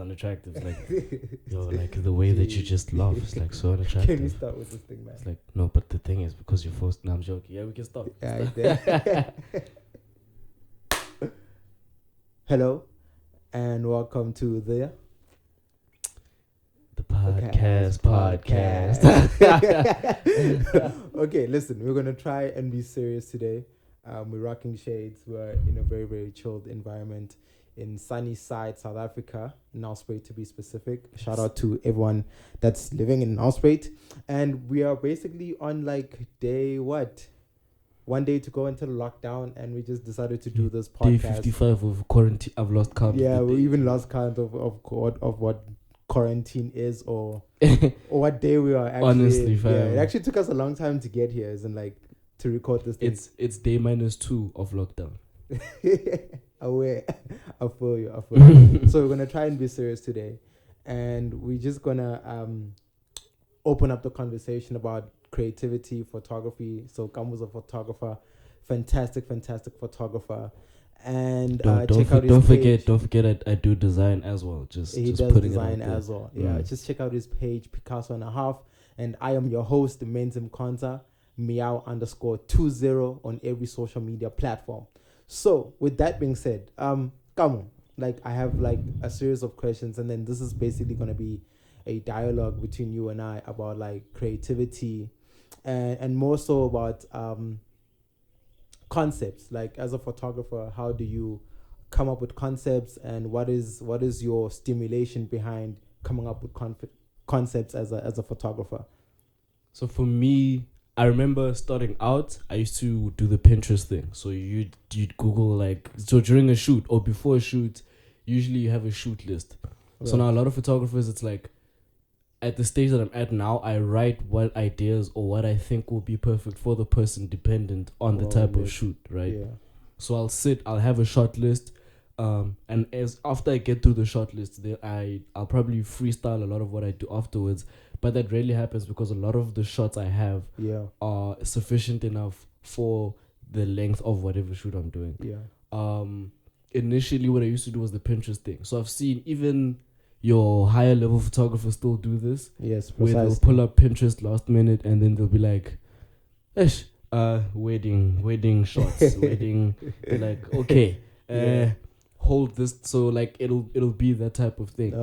unattractive. It's like, yo, like the way that you just laugh is like so unattractive. Can we start with this thing, man? It's like, no, but the thing is, because you're forced. No, I'm joking. Yeah, we can stop. Hello, and welcome to the podcast. Okay, listen, we're gonna try and be serious today. We're rocking shades. We're in a very, very chilled environment in sunny side South Africa, Nelspruit to be specific. Shout out to everyone that's living in Nelspruit. And we are basically on like day what? 1 day to go until lockdown, and we just decided to do this podcast. Day 55 of quarantine. I've lost count. Yeah, we even lost count of what quarantine is or what day we are actually. Honestly, yeah, it actually took us a long time to get here, isn't like to record this thing. It's day -2 of lockdown. Aware. I feel you. So we're gonna try and be serious today, and we're just gonna open up the conversation about creativity, photography. So Kamo's a photographer, fantastic photographer, and check out his page. Don't forget I do design as well. He does design as well. Yeah, just check out his page, Picasso and a half. And I am your host, Menzim Konza, meow_20 on every social media platform. So with that being said, Kamo, like I have like a series of questions, and then this is basically gonna be a dialogue between you and I about like creativity, and more so about concepts. Like as a photographer, how do you come up with concepts, and what is your stimulation behind coming up with concepts as a photographer? So for me, I remember starting out, I used to do the Pinterest thing. So you'd Google like, so during a shoot or before a shoot, usually you have a shoot list. Right. So now a lot of photographers, it's like, at the stage that I'm at now, I write what ideas or what I think will be perfect for the person dependent on the type of shoot, right? Yeah. So I'll have a shot list, and after I get through the shot list, then I'll probably freestyle a lot of what I do afterwards. But that rarely happens because a lot of the shots I have are sufficient enough for the length of whatever shoot I'm doing. Yeah. Initially, what I used to do was the Pinterest thing. So I've seen even your higher level photographers still do this. Yes, precisely. Where they'll pull up Pinterest last minute and then they'll be like, wedding shots, wedding. They're like, okay, hold this. So like it'll be that type of thing.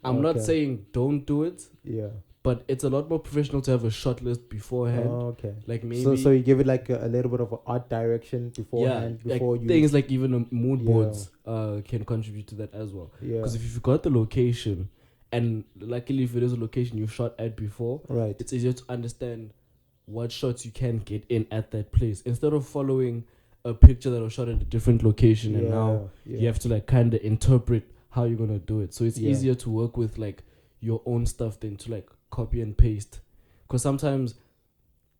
I'm not saying don't do it. Yeah. But it's a lot more professional to have a shot list beforehand. Okay. Like maybe. So you give it like a little bit of an art direction beforehand. Yeah. Before like things like even mood boards can contribute to that as well. Yeah. Because if you've got the location, and luckily if it is a location you've shot at before, right, it's easier to understand what shots you can get in at that place instead of following a picture that was shot at a different location and now you have to like kind of interpret how you're gonna do it. So it's easier to work with like your own stuff than to like copy and paste, because sometimes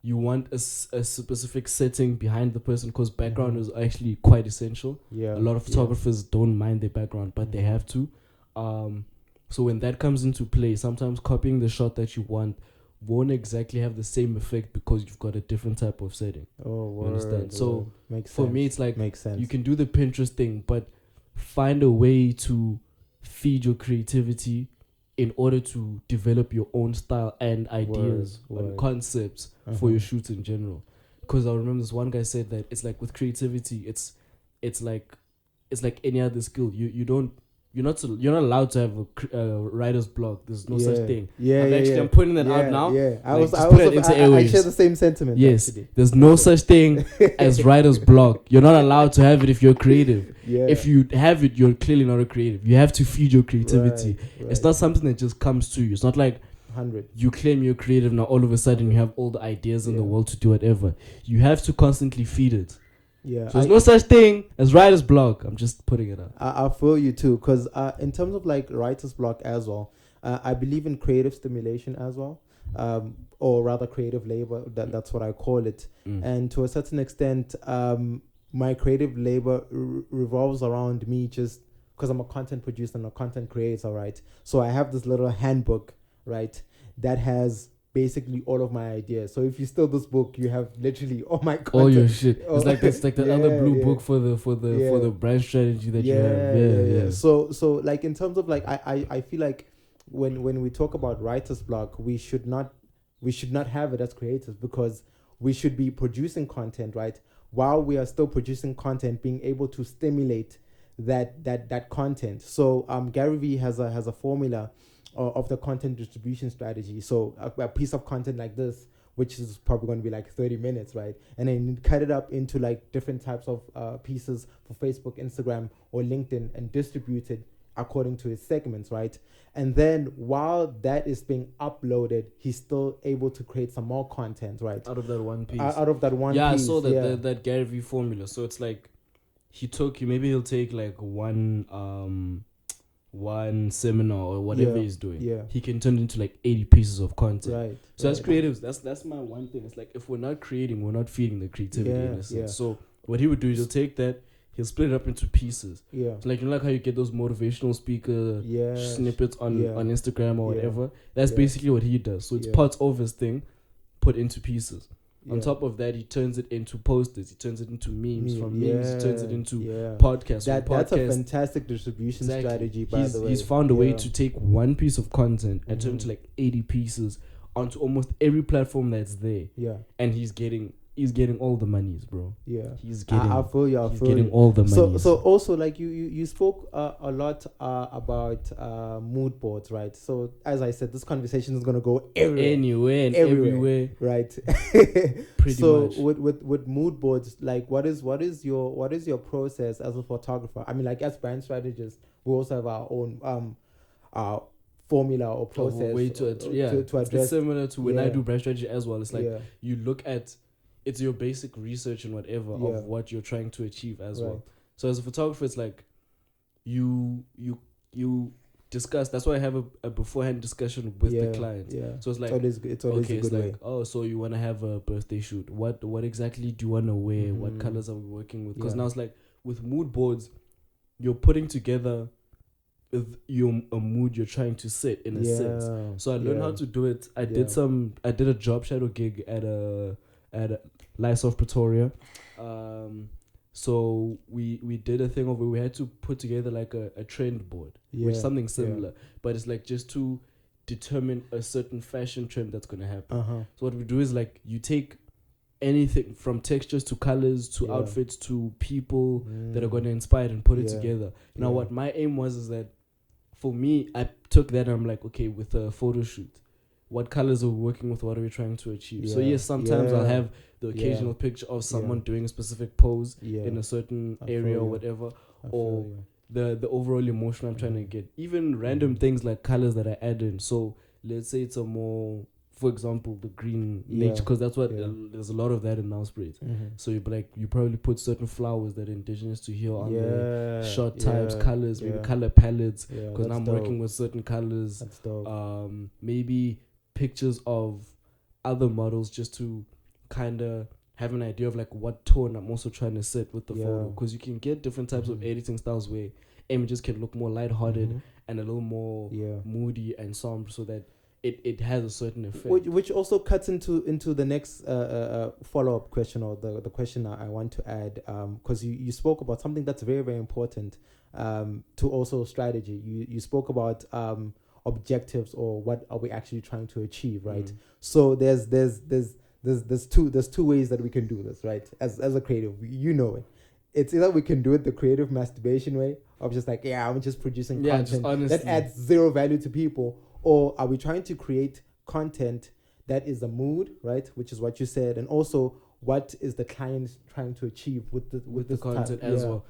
you want a specific setting behind the person, because background is actually quite essential. A lot of photographers don't mind their background, but they have to. So when that comes into play, sometimes copying the shot that you want won't exactly have the same effect because you've got a different type of setting. You understand? So for me, it's like you can do the Pinterest thing, but find a way to feed your creativity in order to develop your own style and ideas and concepts for your shoots in general. Because I remember this one guy said that it's like with creativity, it's like any other skill. You're not allowed to have a writer's block. There's no such thing. I'm putting that out now. Yeah, I share the same sentiment. Yes, actually. There's no such thing as writer's block. You're not allowed to have it if you're creative. If you have it, you're clearly not a creative. You have to feed your creativity. Right. It's not something that just comes to you. It's not like 100. You claim you're creative now. All of a sudden, you have all the ideas in the world to do whatever. You have to constantly feed it. Yeah, so there's no such thing as writer's block. I'm just putting it out. I feel you too, because in terms of like writer's block as well, I believe in creative stimulation as well, or rather creative labor. That's what I call it. And to a certain extent, my creative labor revolves around me just because I'm a content producer and a content creator, right? So I have this little handbook, right, that has basically all of my ideas. So if you steal this book, you have literally all my content. All your shit. It's like that other blue book for the brand strategy that you have. Yeah. So like in terms of like I feel like when we talk about writer's block, we should not have it as creators, because we should be producing content, right? While we are still producing content, being able to stimulate that content. So Gary Vee has a formula of the content distribution strategy. So a piece of content like this, which is probably going to be like 30 minutes, right? And then you cut it up into like different types of pieces for Facebook, Instagram, or LinkedIn, and distribute it according to his segments, right? And then while that is being uploaded, he's still able to create some more content, right? Out of that one piece. Yeah, I saw that Gary Vee formula. So it's like maybe he'll take like one seminar or whatever he's doing. Yeah. He can turn it into like 80 pieces of content. Right. So as creatives, that's my one thing. It's like if we're not creating, we're not feeding the creativity in a sense. Yeah. So what he would do is he'll take that, he'll split it up into pieces. Yeah. So like like how you get those motivational speaker snippets on Instagram or whatever. That's basically what he does. So it's parts of his thing put into pieces. On top of that, he turns it into posters. He turns it into memes. From memes, he turns it into podcasts. That's a fantastic distribution strategy, by the way. He's found a way to take one piece of content and turn it to like 80 pieces onto almost every platform that's there. Yeah. And he's getting all the monies, bro. Yeah. He's getting all the money. So also, like you spoke a lot about mood boards, right? So as I said, this conversation is gonna go everywhere, everywhere. Right? Pretty much. So with mood boards, like what is your process as a photographer? I mean, like as brand strategists, we also have our own formula or process way to address. It's similar to when I do brand strategy as well. It's like you look at. It's your basic research and whatever of what you're trying to achieve as well. So as a photographer, it's like you discuss. That's why I have a beforehand discussion with the client. Yeah. So it's like it's always a good way. Oh, so you want to have a birthday shoot? What exactly do you want to wear? Mm-hmm. What colors are we working with? Because now it's like with mood boards, you're putting together a mood you're trying to set in a sense. So I learned how to do it. I did a job shadow gig at Lysoft Pretoria. So we did a thing of where we had to put together like a trend board, which is something similar, but it's like just to determine a certain fashion trend that's going to happen. So what we do is like you take anything from textures to colors to outfits to people that are going to inspire it and put it together. Now what my aim was is that for me, I took that and I'm like, okay, with a photo shoot, what colors are we working with? What are we trying to achieve? So yes, sometimes I'll have the occasional picture of someone doing a specific pose in a certain area or whatever, or the overall emotion I'm trying to get. Even random things like colors that I add in. So let's say it's a more, for example, the green nature, because that's what there's a lot of that in Nelspruit. So you probably put certain flowers that are indigenous to here on the shot types, colors, maybe color palettes, because now I'm working with certain colors. That's dope. Maybe pictures of other models just to kind of have an idea of like what tone I'm also trying to set with the photo, because you can get different types of editing styles where images can look more lighthearted and a little more moody and somber, so that it has a certain effect, which also cuts into the next follow-up question, or the question I want to add, because you spoke about something that's very, very important to also strategy. You spoke about objectives, or what are we actually trying to achieve, right? So there's two ways that we can do this, right? As a creative, you know it. It's either we can do it the creative masturbation way of just like, I'm just producing content that adds zero value to people, or are we trying to create content that is the mood, right? Which is what you said, and also what is the client trying to achieve with the content as well.